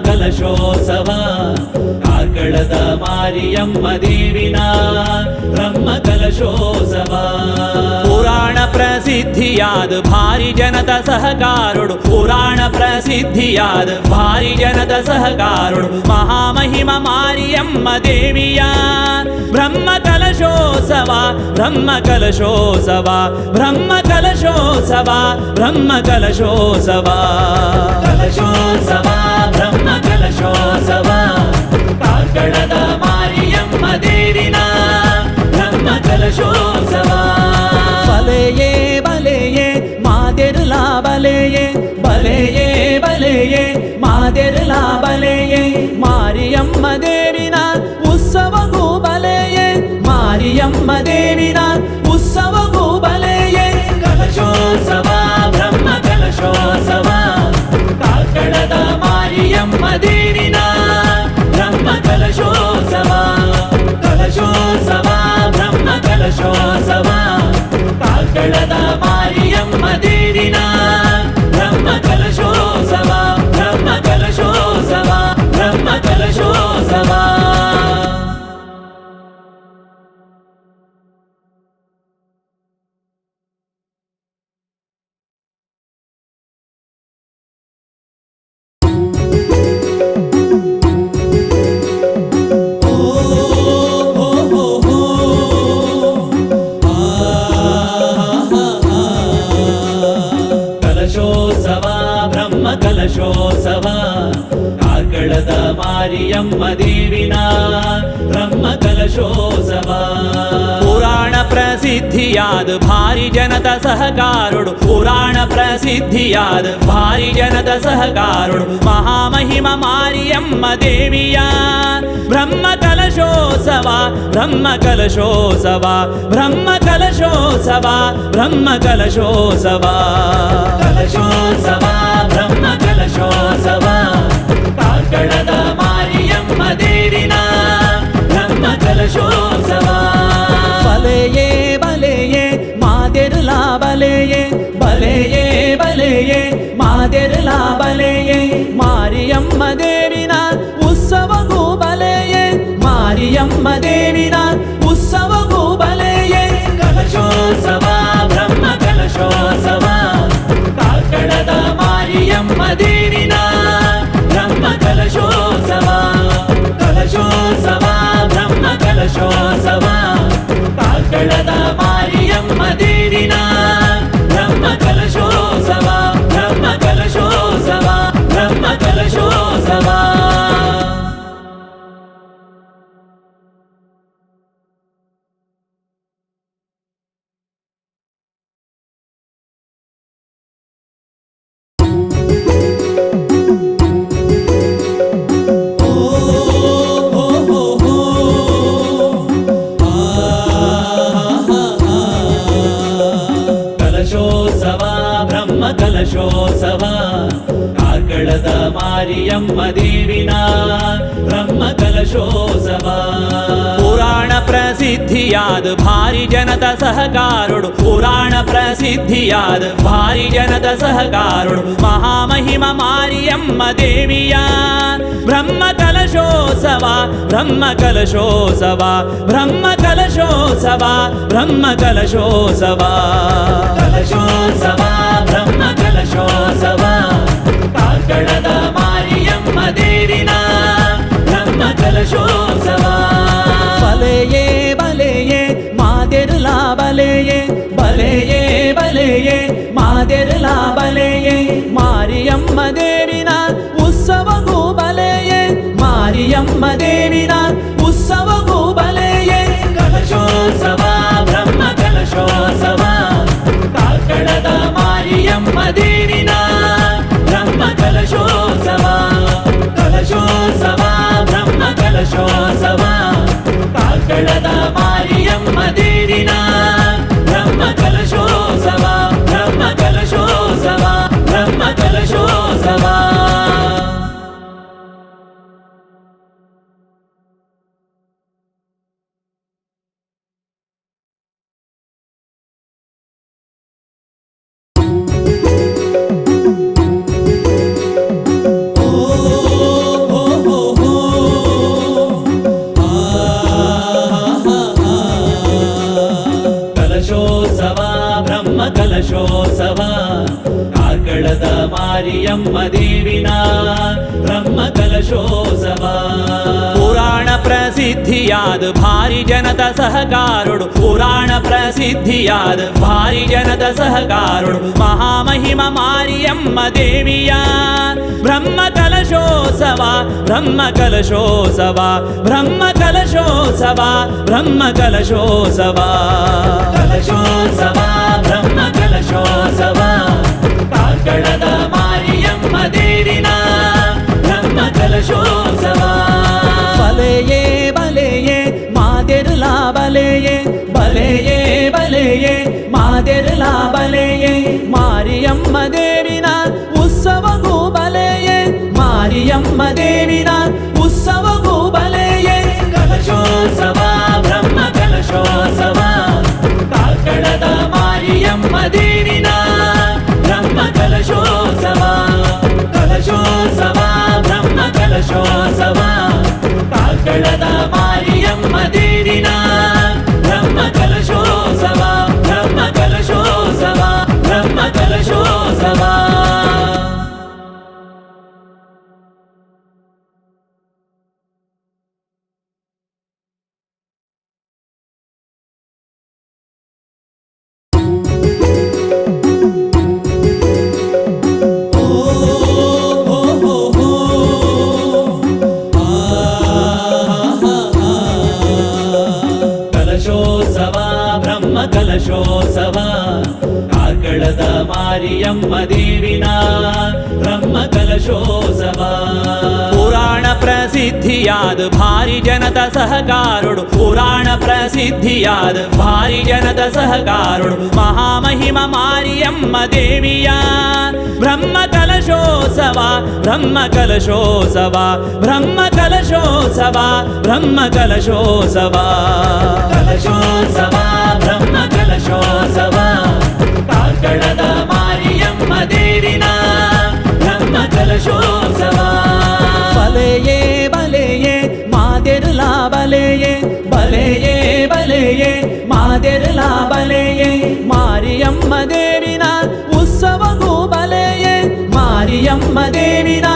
ಕಲಶೋತ್ಸವ ಕಾರ್ಕಳದ ಮಾರಿಯಮ್ಮ ದೇವಿನ ಬ್ರಹ್ಮ ಕಲಶೋತ್ಸವ ಪುರಾಣ ಪ್ರಸಿದ್ಧಿಯಾದ ಭಾರಿ ಜನದ ಸಹಕಾರುಡು ಪುರಾಣ ಪ್ರಸಿದ್ಧಿಯಾದ ಭಾರಿ ಜನದ ಸಹಕಾರುಡು ಮಹಾಮಹಿಮ ಮಾರಿಯಮ್ಮ ದೇವಿಯ ಬ್ರಹ್ಮ ಕಲಶೋತ್ಸವ ಬ್ರಹ್ಮ ಕಲಶೋತ್ಸವ ಬ್ರಹ್ಮ ಕಲಶೋತ್ಸವ ಬ್ರಹ್ಮ ಕಲಶೋತ್ಸವ ಕಲಶೋತ್ಸವ ಬ್ರಹ್ಮ ಕಲಶೋತ್ಸವ ಕಾರ್ಕಳದ ಮಾರಿಯಮ್ಮ ದೇವಿನ ಬ್ರಹ್ಮ ಕಲಶೋತ್ಸವ ಬಲೆಯೇ ಬಲೆಯೇ ಮಾದೆರ್ಲಾ ಬಲೆಯೇ ಬಲೆಯೇ ಬಲೆಯೇ ಮಾದೆರ್ಲಾ ಬಲೆಯೇ ಮಾರಿಯಮ್ಮ ದೇವಿನ ಉತ್ಸವಗೂ ಬಲೆಯೇ ಮಾರಿಯಮ್ಮ ದೇವಿನ ಉತ್ಸವಗೂ ಬಲೆಯೇ ಕಲಶೋತ್ಸವ ಬ್ರಹ್ಮ ಕಲಶೋತ್ಸವ ಕಾರ್ಕಳದ ಮಾರಿಯಮ್ಮ ದೇವಿನ ಬ್ರಹ್ಮ ಕಲಶೋತ್ಸವ ಕಲಶೋತ್ಸವ ಬ್ರಹ್ಮ ಕಲಶೋತ್ಸವ ಕಾರ್ಕಳದ ಮಾರಿಯಮ್ಮ ದೇವಿನ ಬ್ರಹ್ಮ ಕಲಶೋತ್ಸವ ಬ್ರಹ್ಮ ಕಲಶೋತ್ಸವ ಬ್ರಹ್ಮ ಕಲಶೋತ್ಸವ ಕಲಶೋತ್ಸವ ಕಾರ್ಕಳದ ಮಾರಿಯಮ್ಮ ದೇವಿನ ಬ್ರಹ್ಮ ಕಲಶೋತ್ಸವ ಪುರಾಣ ಪ್ರಸಿದ್ಧಿಯಾದ ಭಾರಿ ಜನದ ಸಹಕಾರುಡು ಪುರಾಣ ಪ್ರಸಿದ್ಧಿಯಾದ ಭಾರಿ ಜನದ ಸಹಕಾರುಡು ಮಹಾಮಹಿಮ ಮಾರಿಯಮ್ಮ ದೇವಿಯ ಬ್ರಹ್ಮ ಕಲಶೋತ್ಸವ ಬ್ರಹ್ಮ ಕಲಶೋತ್ಸವ ಬ್ರಹ್ಮ ಕಲಶೋತ್ಸವ ಬ್ರಹ್ಮ ಕಲಶೋತ್ಸವ ಕಲಶೋತ್ಸವ ಬ್ರಹ್ಮ ಕಲಶೋತ್ಸವ ಕಾರ್ಕಳದ ಮಾರಿಯಮ್ಮ ದೇವಿನ ಬ್ರಹ್ಮ ಕಲಶೋತ್ಸವ ಬಲೆಯೇ ಬಲೆಯೇ ಮಾದೆರ್ಲಾ ಬಲೆಯೇ ಬಲೆಯೇ ಬಲೆಯೇ ಮಾದೆರ್ಲಾ ಬಲೆಯೇ ಮಾರಿಯಮ್ಮ ದೇವಿನ ಉತ್ಸವಗೂ ಬಲೆಯೇ ಮಾರಿಯಮ್ಮ ದೇವಿನ ಉತ್ಸವಗೂ ಬಲೆಯೇ ಕಲಶೋತ್ಸವ ಬ್ರಹ್ಮ ಕಲಶೋತ್ಸವ ಕಾರ್ಕಳದ ಮಾರಿಯಮ್ಮ ದೇವಿನ ಬ್ರಹ್ಮ ಕಲಶೋತ್ಸವ ಕಲಶೋತ್ಸವ ಬ್ರಹ್ಮ ಕಲಶೋತ್ಸವ ಕಾರ್ಕಳದ ಮಾರಿಯಮ್ಮ ದೇವಿನ ಬ್ರಹ್ಮ ಕಲಶೋತ್ಸವ ಬ್ರಹ್ಮ ಕಲಶೋತ್ಸವ ಬ್ರಹ್ಮ ಕಲಶೋತ್ಸವ ಕಲಶೋತ್ಸವ ಕಾರ್ಕಳದ ಮಾರಿಯಮ್ಮ ದೇವಿನ ಬ್ರಹ್ಮ ಕಲಶೋತ್ಸವ ಪುರಾಣ ಪ್ರಸಿದ್ಧಿಯಾದ ಭಾರಿ ಜನದ ಸಹಕಾರುಡು ಪುರಾಣ ಪ್ರಸಿದ್ಧಿಯಾದ ಭಾರಿ ಜನದ ಸಹಕಾರುಡು ಮಹಾಮಹಿಮ ಮಾರಿಯಮ್ಮ ದೇವಿಯ ಬ್ರಹ್ಮ ಕಲಶೋತ್ಸವ ಬ್ರಹ್ಮ ಕಲಶೋತ್ಸವ ಬ್ರಹ್ಮ ಕಲಶೋತ್ಸವ ಬ್ರಹ್ಮ ಕಲಶೋತ್ಸವ ಕಲಶೋತ್ಸವ ಬ್ರಹ್ಮ ಕಲಶೋತ್ಸವ ಕಾರ್ಕಳದ ಮಾರಿಯಮ್ಮ ದೇವಿನ ಬ್ರಹ್ಮ ಕಲಶೋತ್ಸವ ಬಲೆಯೇ ಬಲೆಯೇ ಮಾದೆರ್ಲಾ ಬಲೆಯೇ ಬಲೆಯೇ ಬಲೆಯೇ ಮಾದೆರ್ಲಾ ಬಲೆಯೇ ಮಾರಿಯಮ್ಮ ದೇವಿನ ಉತ್ಸವಗೂ ಬಲೆಯೇ ಮಾರಿಯಮ್ಮ ದೇವಿನ ಉತ್ಸವಗೂ ಬಲೆಯೇ ಕಲಶೋತ್ಸವ ಬ್ರಹ್ಮ ಕಲಶೋತ್ಸವ ಕಾರ್ಕಳದ ಮಾರಿಯಮ್ಮ ದೇವಿನ ಬ್ರಹ್ಮ ಕಲಶೋತ್ಸವ ಕಲಶೋತ್ಸವ ಬ್ರಹ್ಮ ಕಲಶೋತ್ಸವ ಕಾರ್ಕಳದ ಮಾರಿಯಮ್ಮ ದೇವಿನ ಬ್ರಹ್ಮ ಕಲಶೋತ್ಸವ ಬ್ರಹ್ಮ ಕಲಶೋತ್ಸವ ಬ್ರಹ್ಮ ಕಲಶೋತ್ಸವ ಕಲಶೋತ್ಸವ ಪುರಾಣ ಪ್ರಸಿದ್ಧಿಯಾದ ಭಾರಿ ಜನದ ಸಹಕಾರೊಡು ಪುರಾಣ ಪ್ರಸಿದ್ಧಿಯಾದ ಭಾರಿ ಜನದ ಸಹಕಾರೊಡು ಮಹಾಮಹಿಮ ಮಾರಿಯಮ್ಮ ದೇವಿಯ ಬ್ರಹ್ಮ ಕಲಶೋತ್ಸವ ಬ್ರಹ್ಮ ಕಲಶೋತ್ಸವ ಬ್ರಹ್ಮ ಕಲಶೋತ್ಸವ ಬ್ರಹ್ಮ ಕಲಶೋತ್ಸವ ಕಲಶೋತ್ಸವ ಬ್ರಹ್ಮ ಕಲಶೋತ್ಸವ ಕಾರ್ಕಳದ ಮಾರಿಯಮ್ಮ ದೇವಿನ ಬ್ರಹ್ಮ ಕಲಶೋತ್ಸವ ಬಲೆಯೇ ಬಲೆಯೇ ಮಾದೆರ್ಲ ಬಲೆಯೇ ಬಲೆಯೇ ಬಲೆಯೇ ಮಾದೆರ್ಲ ಬಲೆಯೇ ಮಾರಿಯಮ್ಮ ದೇವಿನ ಉತ್ಸವಗೂ ಬಲೆಯೇ ಮಾರಿಯಮ್ಮ ದೇವಿನ ಉತ್ಸವಗೂ ಬಲೆಯೇ ಕಲಶೋತ್ಸವ ಬ್ರಹ್ಮ ಕಲಶೋತ್ಸವ ಕಾರ್ಕಳದ ಮಾರಿಯಮ್ಮ ದೇವಿನ ಬ್ರಹ್ಮ ಕಲಶೋತ್ಸವ ಕಲಶೋತ್ಸವ ಬ್ರಹ್ಮ ಕಲಶೋತ್ಸವ ಕಾರ್ಕಳದ ಮಾರಿಯಮ್ಮ ದೇವಿನ ಬ್ರಹ್ಮ ಕಲಶೋತ್ಸವ ಬ್ರಹ್ಮ ಕಲಶೋತ್ಸವ ಬ್ರಹ್ಮ ಕಲಶೋತ್ಸವ ಕಲಶೋತ್ಸವ ಕಾರ್ಕಳದ ಮಾರಿಯಮ್ಮ ದೇವಿನ ಬ್ರಹ್ಮ ಕಲಶೋತ್ಸವ ಪುರಾಣ ಪ್ರಸಿದ್ಧಿಯಾದ ಭಾರಿ ಜನದ ಸಹಕಾರೊಡು ಪುರಾಣ ಪ್ರಸಿದ್ಧಿಯಾದ ಭಾರಿ ಜನದ ಸಹಕಾರೊಡು ಮಹಾಮಹಿಮ ಮಾರಿಯಮ್ಮ ದೇವಿಯ ಬ್ರಹ್ಮ ಕಲಶೋತ್ಸವ ಬ್ರಹ್ಮ ಕಲಶೋತ್ಸವ ಬ್ರಹ್ಮ ಕಲಶೋತ್ಸವ ಬ್ರಹ್ಮ ಕಲಶೋತ್ಸವ ಕಲಶೋತ್ಸವ ಬ್ರಹ್ಮ ಕಲಶೋತ್ಸವ ಕಾರ್ಕಳದ ಮಾರಿಯಮ್ಮ ದೇವಿನ ಬ್ರಹ್ಮ ಕಲಶೋತ್ಸವ ಬಲೆಯೇ ಬಲೆಯೇ ಮಾದೆರ್ಲ ಬಲೆಯೇ ಬಲೆಯೇ ಬಲೆಯೇ ಮಾದೆರ್ಲ ಬಲೆಯೇ ಮಾರಿಯಮ್ಮ ದೇವಿನ ಉತ್ಸವಗೂ ಬಲೆಯೇ ಮಾರಿಯಮ್ಮ ದೇವಿನ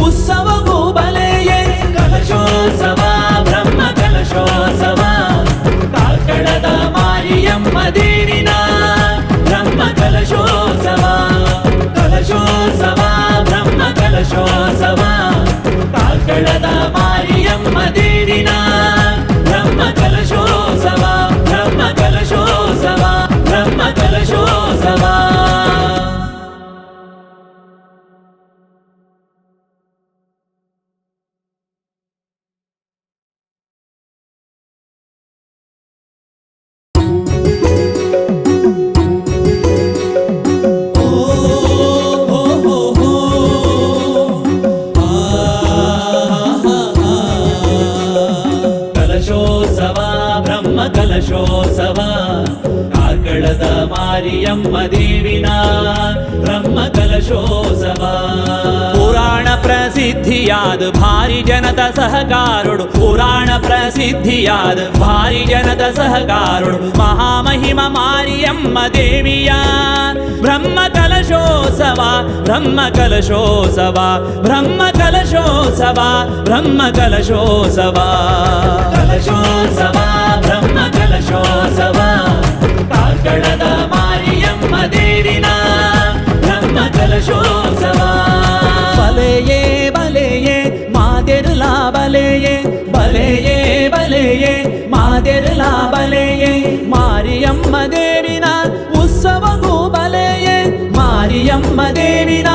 ಉತ್ಸವಗೂ ಬಲೆಯೇ ಕಲಶೋತ್ಸವ ಬ್ರಹ್ಮ ಕಲಶೋತ್ಸವ ಕಾರ್ಕಳದ ಮಾರಿಯಮ್ಮ ದೇವಿನ ಬ್ರಹ್ಮ ಕಲಶೋತ್ಸವ ಕಲಶೋತ್ಸವ ಬ್ರಹ್ಮ ಕಲಶೋತ್ಸವ ಕಾರ್ಕಳದ ಮಾರಿಯಮ್ಮ ದೇವಿನ ಬ್ರಹ್ಮ ಕಲಶೋತ್ಸವ ಬ್ರಹ್ಮ ಕಲಶೋತ್ಸವ ಬ್ರಹ್ಮ ಕಲಶೋತ್ಸವ ಕಲಶೋತ್ಸವ ಕಾರ್ಕಳದ ಮಾರಿಯಮ್ಮ ದೇವಿನ ಬ್ರಹ್ಮ ಕಲಶೋತ್ಸವ ಪುರಾಣ ಪ್ರಸಿದ್ಧಿಯಾದ ಭಾರಿ ಜನದ ಸಹಕಾರೊಡು ಪುರಾಣ ಪ್ರಸಿದ್ಧಿಯಾದ ಭಾರಿ ಜನದ ಸಹಕಾರೊಡು ಮಹಾಮಹಿಮ ಮಾರಿಯಮ್ಮ ದೇವಿಯ ಬ್ರಹ್ಮ ಕಲಶೋತ್ಸವ ಬ್ರಹ್ಮ ಕಲಶೋತ್ಸವ ಬ್ರಹ್ಮ ಕಲಶೋತ್ಸವ ಬ್ರಹ್ಮ ಕಲಶೋತ್ಸವ ಕಲಶೋತ್ಸವ ಬ್ರಹ್ಮ ಕಲಶೋತ್ಸವ ಕಾರ್ಕಳದ ಮಾರಿಯಮ್ಮ ದೇವಿನ ಬ್ರಹ್ಮ ಕಲಶೋತ್ಸವ ಬಲೆಯೇ ಬಲೆಯೇ ಮಾದೆರ್ಲ ಬಲೆಯೇ ಬಲೆಯೇ ಬಲೆಯೇ ಮಾದೆರ್ಲ ಬಲೆಯೇ ಮಾರಿಯಮ್ಮ ದೇವಿನ ಉತ್ಸವಗೂ ಬಲೆಯೇ ಮಾರಿಯಮ್ಮ ದೇವಿನ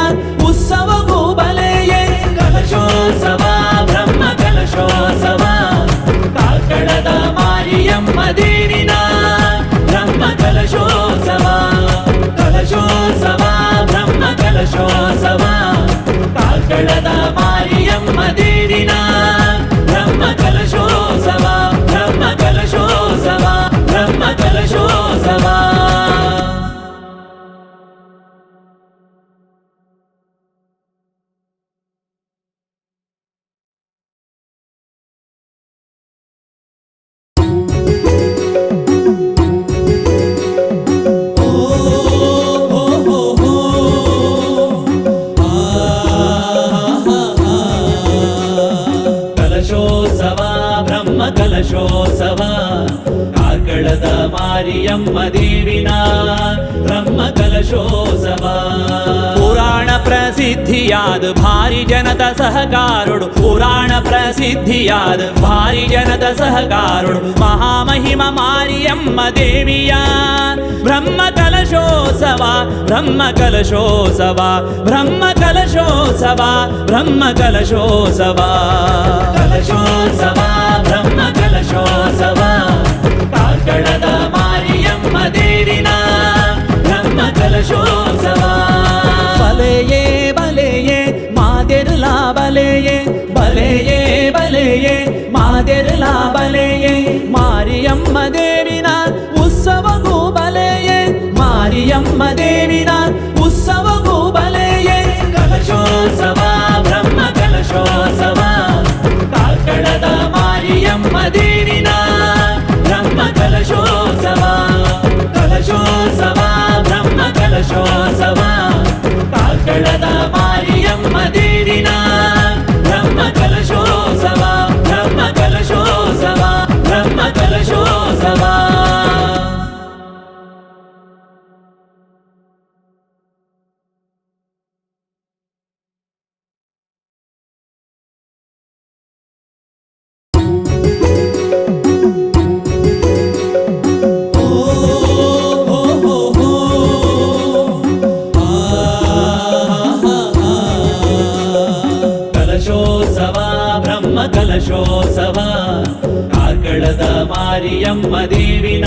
ಉತ್ಸವಗೂ ಬಲೆಯೇ ಕಲಶೋತ್ಸವ ಬ್ರಹ್ಮ ಕಲಶೋತ್ಸವ ಕಾರ್ಕಳದ ಮಾರಿಯಮ್ಮ ದೇವಿನ ಬ್ರಹ್ಮ ಕಲಶೋತ್ಸವ ಕಲಶೋತ್ಸವ ಬ್ರಹ್ಮ ಕಲಶೋತ್ಸವ ಕಾರ್ಕಳದ ಮಾರಿಯಮ್ಮ ದೇವಿನ ಬ್ರಹ್ಮ ಕಲಶೋತ್ಸವ ಬ್ರಹ್ಮ ಕಲಶೋತ್ಸವ ಬ್ರಹ್ಮ ಕಲಶೋತ್ಸವ ಕಲಶೋತ್ಸವ ಕಾರ್ಕಳದ ಮಾರಿಯಮ್ಮ ದೇವಿನ ಬ್ರಹ್ಮ ಕಲಶೋತ್ಸವ ಪುರಾಣ ಪ್ರಸಿದ್ಧಿಯಾದ ಭಾರಿ ಜನದ ಸಹಕಾರೊಡು ಪುರಾಣ ಪ್ರಸಿದ್ಧಿಯಾದ ಭಾರಿ ಜನದ ಸಹಕಾರೊಡು ಮಹಾಮಹಿಮ ಮಾರಿಯಮ್ಮ ದೇವಿಯ ಬ್ರಹ್ಮ ಕಲಶೋತ್ಸವ ಬ್ರಹ್ಮ ಕಲಶೋತ್ಸವ ಬ್ರಹ್ಮ ಕಲಶೋತ್ಸವ ಬ್ರಹ್ಮ ಕಲಶೋತ್ಸವ ಕಲಶೋತ್ಸವ ಬ್ರಹ್ಮ ಕಲಶೋತ್ಸವ ಕಾರ್ಕಳದ ಮಾರಿಯಮ್ಮ ದೇವಿನ ಬ್ರಹ್ಮ ಕಲಶೋತ್ಸವ ಬಲೆಯೇ ಬಲೆಯೇ ಮಾದೆರ್ಲಾ ಬಲೆಯೇ ಬಲೆಯೇ ಬಲೆಯೇ ಮಾದೆರ್ಲಾ ಬಲೆಯೇ ಮಾರಿಯಮ್ಮ ದೇವಿನ ಉತ್ಸವಗೂ ಬಲೆಯೇ ಮಾರಿಯಮ್ಮ ದೇವಿನ ಉತ್ಸವಗೂ ಬಲೆಯೇ ಕಲಶೋತ್ಸವ ಬ್ರಹ್ಮ ಕಲಶೋತ್ಸವ ಕಾರ್ಕಳದ ಮಾರಿಯಮ್ಮ ದೇವಿನ ಬ್ರಹ್ಮ ಕಲಶೋತ್ಸವ ಕಲಶೋತ್ಸವ ಬ್ರಹ್ಮ ಕಲಶೋತ್ಸವ ಕಾರ್ಕಳದ ಮಾರಿಯಮ್ಮ ದೇವಿನ ಬ್ರಹ್ಮ ಕಲಶೋತ್ಸವ ಬ್ರಹ್ಮ ಕಲಶೋತ್ಸವ ಬ್ರಹ್ಮ ಕಲಶೋತ್ಸವ ಕಲಶೋತ್ಸವ ಕಾರ್ಕಳದ ಮಾರಿಯಮ್ಮ ದೇವಿನ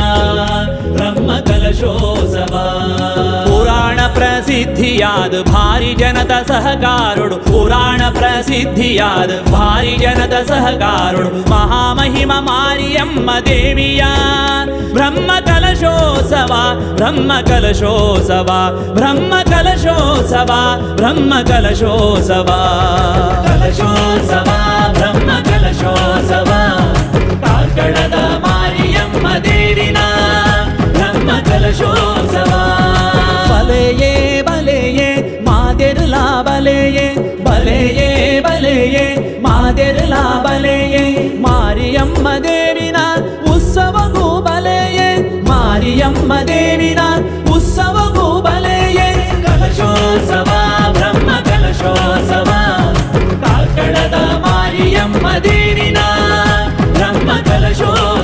ಬ್ರಹ್ಮ ಕಲಶೋತ್ಸವ ಪುರಾಣ ಪ್ರಸಿದ್ಧಿಯಾದ ಭಾರಿ ಜನದ ಸಹಕಾರೊಡು ಪುರಾಣ ಪ್ರಸಿದ್ಧಿಯಾದ ಭಾರಿ ಜನದ ಸಹಕಾರೊಡು ಮಹಾಮಹಿಮ ಮಾರಿಯಮ್ಮ ದೇವಿಯ ಬ್ರಹ್ಮ ಕಲಶೋತ್ಸವ ಬ್ರಹ್ಮ ಕಲಶೋತ್ಸವ ಬ್ರಹ್ಮ ಕಲಶೋತ್ಸವ ಬ್ರಹ್ಮ ಕಲಶೋತ್ಸವ ಕಲಶೋತ್ಸವ ಬ್ರಹ್ಮ ಕಲಶೋತ್ಸವ ಕಾರ್ಕಳದ ಮಾರಿಯಮ್ಮ ದೇವಿನ ಬ್ರಹ್ಮ ಕಲಶೋತ್ಸವ ಬಲೆಯೇ ಬಲೆಯೇ ಮಾದೆರ್ಲಾ ಬಲೆಯೇ ಬಲೆಯೇ ಬಲೆಯೇ ಮಾದೆರ್ಲಾ ಬಲೆಯೇ ಮಾರಿಯಮ್ಮ ದೇವಿನ ಉತ್ಸವಗೂ ಬಲೆಯೇ ಮಾರಿಯಮ್ಮ ದೇವಿನ ಉತ್ಸವಗೂ ಬಲೆಯೇ ಕಲಶೋತ್ಸವ ಬ್ರಹ್ಮ ಕಲಶೋತ್ಸವ ಕಾರ್ಕಳದ ಮಾರಿಯಮ್ಮ ದೇವಿನ ಬ್ರಹ್ಮ ಕಲಶೋತ್ಸವ